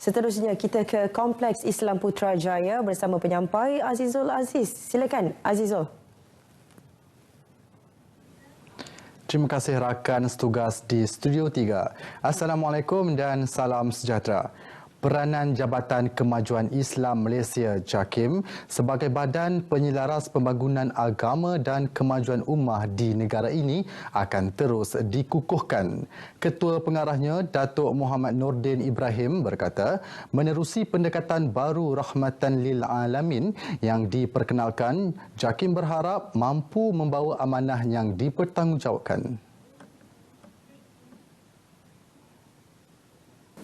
Seterusnya kita ke Kompleks Islam Putrajaya bersama penyampai Azizul Aziz. Silakan Azizul. Terima kasih rakan setugas di Studio 3. Assalamualaikum dan salam sejahtera. Peranan Jabatan Kemajuan Islam Malaysia JAKIM sebagai badan penyelaras pembangunan agama dan kemajuan ummah di negara ini akan terus dikukuhkan. Ketua Pengarahnya Datuk Muhammad Nordin Ibrahim berkata, menerusi pendekatan baru Rahmatan Lil Alamin yang diperkenalkan, JAKIM berharap mampu membawa amanah yang dipertanggungjawabkan.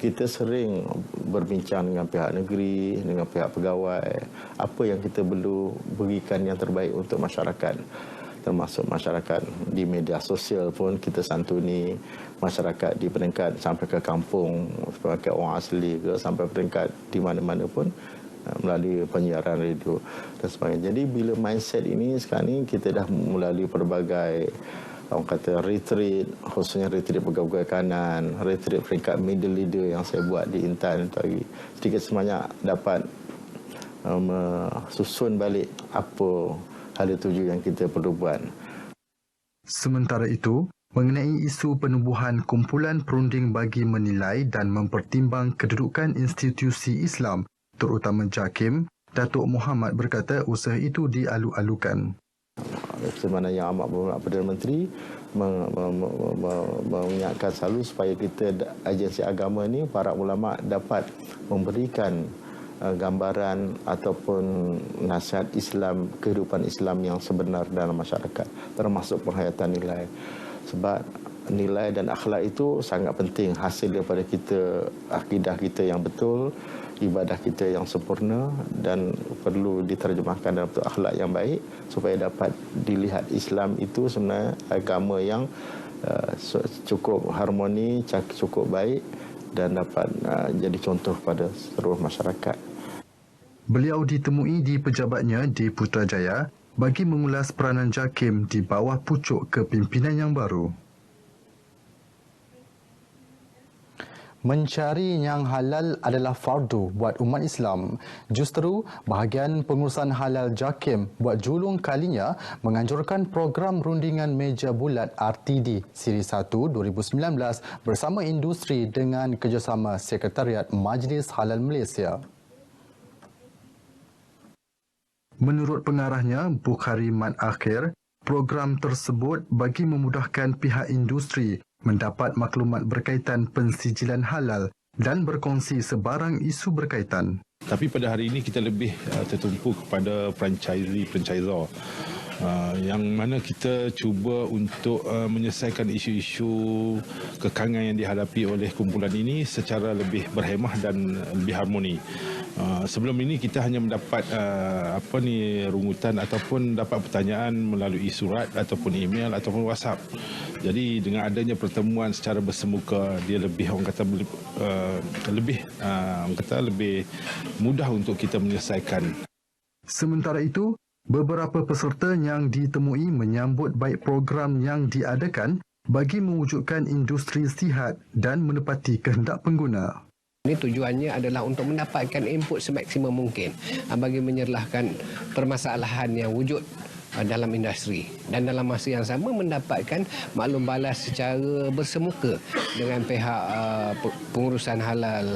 Kita sering berbincang dengan pihak negeri, dengan pihak pegawai, apa yang kita perlu berikan yang terbaik untuk masyarakat. Termasuk masyarakat di media sosial pun kita santuni masyarakat di peringkat sampai ke kampung, sebagai orang asli ke sampai peringkat di mana-mana pun melalui penyiaran radio dan sebagainya. Jadi bila mindset ini sekarang ni kita dah melalui pelbagai orang kata retreat, khususnya retreat pegawai kanan, retreat peringkat middle leader yang saya buat di Intan tadi. Sedikit sebanyak dapat susun balik apa hala tuju yang kita perlu buat. Sementara itu, mengenai isu penubuhan kumpulan perunding bagi menilai dan mempertimbang kedudukan institusi Islam, terutama JAKIM, Datuk Muhammad berkata usaha itu dialu-alukan. Sebagaimana yang amat berhormat Perdana Menteri mengingatkan selalu supaya kita agensi agama ni, para ulama dapat memberikan gambaran ataupun nasihat Islam, kehidupan Islam yang sebenar dalam masyarakat, termasuk penghayatan nilai. Sebab nilai dan akhlak itu sangat penting, hasil daripada kita, akidah kita yang betul, ibadah kita yang sempurna, dan perlu diterjemahkan dalam bentuk akhlak yang baik supaya dapat dilihat Islam itu sebenarnya agama yang cukup harmoni, cukup baik dan dapat jadi contoh pada seluruh masyarakat. Beliau ditemui di pejabatnya di Putrajaya bagi mengulas peranan JAKIM di bawah pucuk kepimpinan yang baru. Mencari yang halal adalah fardu buat umat Islam. Justeru, bahagian pengurusan halal JAKIM buat julung kalinya menganjurkan program rundingan meja bulat RTD Siri 1 2019 bersama industri dengan kerjasama Sekretariat Majlis Halal Malaysia. Menurut pengarahnya, Bukhari Mat Akhir, program tersebut bagi memudahkan pihak industri mendapat maklumat berkaitan pensijilan halal dan berkongsi sebarang isu berkaitan. Tapi pada hari ini kita lebih tertumpu kepada franchisor yang mana kita cuba untuk menyelesaikan isu-isu kekangan yang dihadapi oleh kumpulan ini secara lebih berhemah dan lebih harmoni. Sebelum ini kita hanya mendapat rungutan ataupun dapat pertanyaan melalui surat ataupun email ataupun WhatsApp. Jadi dengan adanya pertemuan secara bersemuka, dia lebih lebih mudah untuk kita menyelesaikan. Sementara itu, beberapa peserta yang ditemui menyambut baik program yang diadakan bagi mewujudkan industri sihat dan menepati kehendak pengguna. Ini tujuannya adalah untuk mendapatkan input semaksimum mungkin bagi menyerlahkan permasalahan yang wujud dalam industri dan dalam masa yang sama mendapatkan maklum balas secara bersemuka dengan pihak pengurusan halal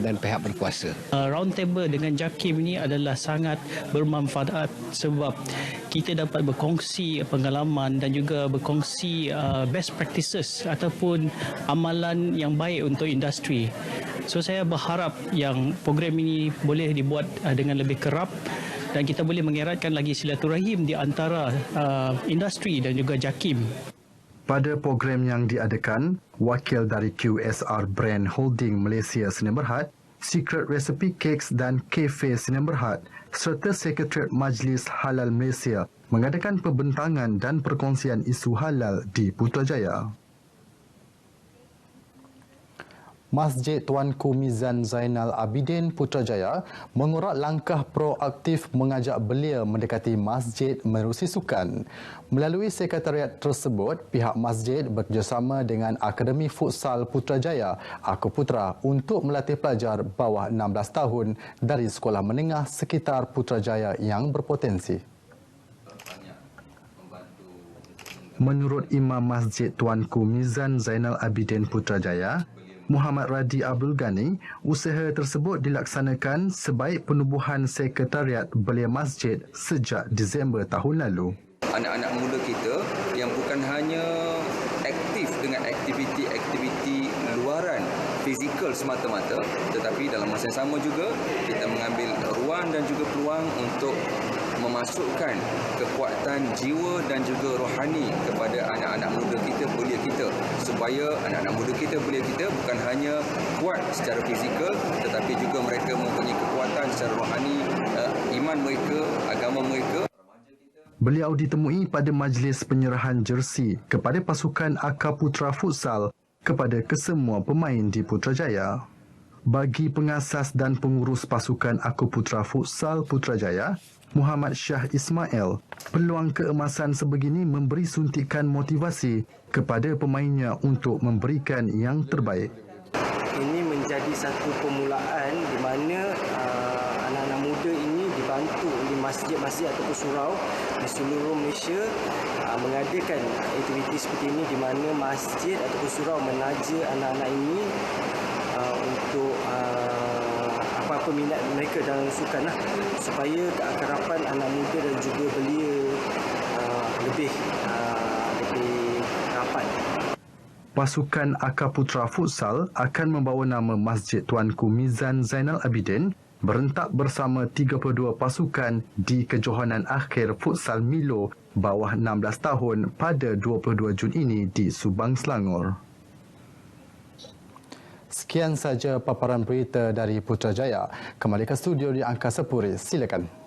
dan pihak berkuasa. Round table dengan JAKIM ini adalah sangat bermanfaat sebab kita dapat berkongsi pengalaman dan juga berkongsi best practices ataupun amalan yang baik untuk industri. So saya berharap yang program ini boleh dibuat dengan lebih kerap dan kita boleh mengeratkan lagi silaturahim di antara industri dan juga JAKIM. Pada program yang diadakan, wakil dari QSR Brand Holding Malaysia Sdn Bhd, Secret Recipe Cakes dan Cafe Sdn Bhd serta Sekretariat Majlis Halal Malaysia mengadakan pembentangan dan perkongsian isu halal di Putrajaya. Masjid Tuanku Mizan Zainal Abidin Putrajaya mengurat langkah proaktif mengajak belia mendekati masjid menerusi sukan. Melalui sekretariat tersebut, pihak masjid bekerjasama dengan Akademi Futsal Putrajaya, Aku Putra, untuk melatih pelajar bawah 16 tahun dari sekolah menengah sekitar Putrajaya yang berpotensi. Menurut Imam Masjid Tuanku Mizan Zainal Abidin Putrajaya, Muhammad Radi Abdul Ghani, usaha tersebut dilaksanakan sebaik penubuhan sekretariat belia masjid sejak Disember tahun lalu. Anak-anak muda kita yang bukan hanya aktif dengan aktiviti-aktiviti luaran fizikal semata-mata, tetapi dalam masa yang sama juga kita mengambil ruang dan juga peluang untuk memasukkan kekuatan jiwa dan juga rohani kepada anak-anak muda kita, belia kita, supaya anak-anak muda kita, belia kita bukan hanya kuat secara fizikal, tetapi juga mereka mempunyai kekuatan secara rohani, iman mereka, agama mereka. Beliau ditemui pada majlis penyerahan jersey kepada pasukan Aku Putra Futsal kepada kesemua pemain di Putrajaya. Bagi pengasas dan pengurus pasukan Aku Putra Futsal Putrajaya, Muhammad Shah Ismail, peluang keemasan sebegini memberi suntikan motivasi kepada pemainnya untuk memberikan yang terbaik. Ini menjadi satu permulaan di mana anak-anak muda ini dibantu oleh masjid-masjid ataupun surau di seluruh Malaysia mengadakan aktiviti seperti ini, di mana masjid ataupun surau menaja anak-anak ini untuk apa-apa minat mereka dalam sukan supaya keakraban anak muda dan juga belia lebih rapat. Pasukan Aku Putra Futsal akan membawa nama Masjid Tuanku Mizan Zainal Abidin berentak bersama 32 pasukan di kejohanan akhir Futsal Milo bawah 16 tahun pada 22 Jun ini di Subang, Selangor. Sekian saja paparan berita dari Putrajaya. Kembali ke studio di Angkasa Puri. Silakan.